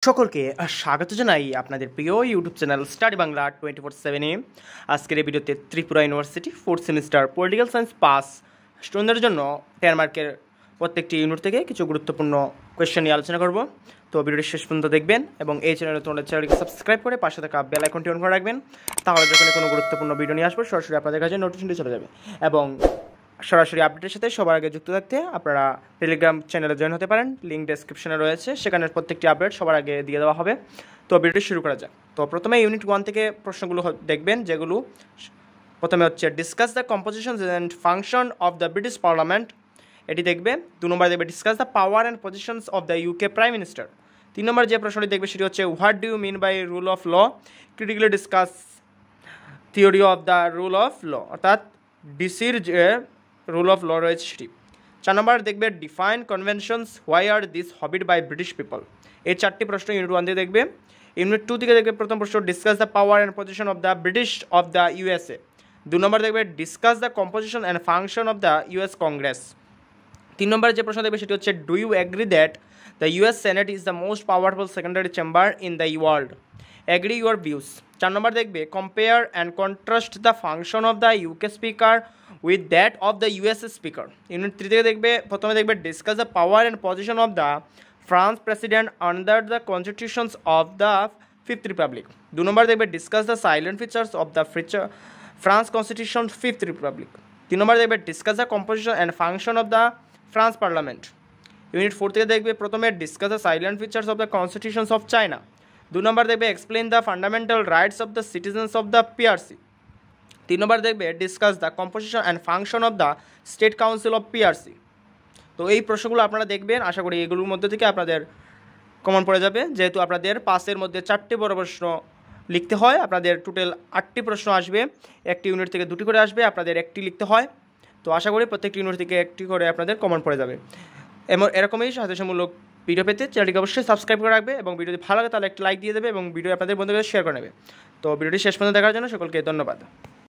সকলকে স্বাগত জানাই আপনাদের প্রিয় ইউটিউব চ্যানেল স্টাডি বাংলা 24/7-এ। আজকের এই ভিডিওতে Tripura university 4th semester political science pass স্টুডেন্টদের জন্য 10 মার্কের প্রত্যেকটি ইউনিট থেকে কিছু গুরুত্বপূর্ণ কোয়েশ্চেন নিয়ে আলোচনা করব। তো ভিডিওটি শেষ পর্যন্ত দেখবেন এবং এই চ্যানেলে তোমাদের চ্যানেলটিকে সাবস্ক্রাইব করে পাশে থাকা বেল আইকনটি অন করে রাখবেন। তাহলে যখন কোনো গুরুত্বপূর্ণ ভিডিও নিয়ে আসবো সরাসরি আপনাদের কাছে নোটিফিকেশনটি চলে যাবে এবং সরাসরি আপডেটের সাথে সবার আগে যুক্ত থাকতে আপনারা টেলিগ্রাম চ্যানেলে জয়েন হতে পারেন, লিঙ্ক ডেসক্রিপশনে রয়েছে, সেখানে প্রত্যেকটি আপডেট সবার আগে দিয়ে দেওয়া হবে। তো ভিডিওটি শুরু করা যাক। তো প্রথমে ইউনিট 1 থেকে প্রশ্নগুলো দেখবেন, যেগুলো প্রথমে হচ্ছে discuss the composition and function of the British parliament, এটি দেখবে। 2 নম্বর দেখবে discuss the power and positions of the UK prime minister. 3 number যে প্রশ্নটি দেখবে সেটি হচ্ছে what do you mean by rule of law, critically discuss theory of the rule of law, অর্থাৎ ডিসির যে রুল অফ ল রয়েছে সেটি। 4 নম্বর দেখবে define conventions, why are this হবিড বাই ব্রিটিশ পিপল। এই 4টি প্রশ্ন ইউনিট 1 থেকে দেখবে। ইউনিট 2 থেকে দেখবে প্রথম প্রশ্ন discuss the power and position of the British of the USA. 2 number দেখবে discuss the composition and function of the US Congress. 3 নম্বরে যে প্রশ্ন দেখবে সেটি হচ্ছে do you agree that the US senate is the most powerful secondary chamber in the world, agree your views. 4 নম্বর দেখবে compare and contrast the function of the UK speaker with that of the USA speaker. Unit 3 থেকে দেখবে প্রথমে দেখবে discuss the power and position of the France president under the constitutions of the 5th Republic. 2 number দেখবে discuss the silent features of the France constitution 5th Republic. 3 নম্বর দেখবে discuss the composition and function of the France parliament. Unit 4 থেকে দেখবে প্রথমে discuss the silent features of the constitutions of China. 2 number দেখবে explain the fundamental rights of the citizens of the PRC. 3 নম্বর দেখবে discuss the composition and function of the state council of PRC. তো এই প্রশ্নগুলো আপনারা দেখবেন, আশা করি এগুলোর মধ্যে থেকে আপনাদের কমন পড়ে যাবে। যেহেতু আপনাদের পাসের মধ্যে 4টি বড় প্রশ্ন লিখতে হয়, আপনাদের টোটাল 8টি প্রশ্ন আসবে, একটি ইউনিট থেকে 2টি করে আসবে, আপনাদের একটি লিখতে হয়। তো আশা করি প্রত্যেকটি ইউনিট থেকে একটি করে আপনাদের কমন পড়ে যাবে। এরকমই সাজেশনমূলক ভিডিও পেতে চ্যানেলটিকে অবশ্যই সাবস্ক্রাইব করে রাখবে এবং ভিডিওটি ভালো লাগে তাহলে একটা লাইক দিয়ে দেবে এবং ভিডিও আপনাদের বন্ধুদের শেয়ার করে নেবে। তো ভিডিওটি শেষ পর্যন্ত দেখার জন্য সকলকে ধন্যবাদ।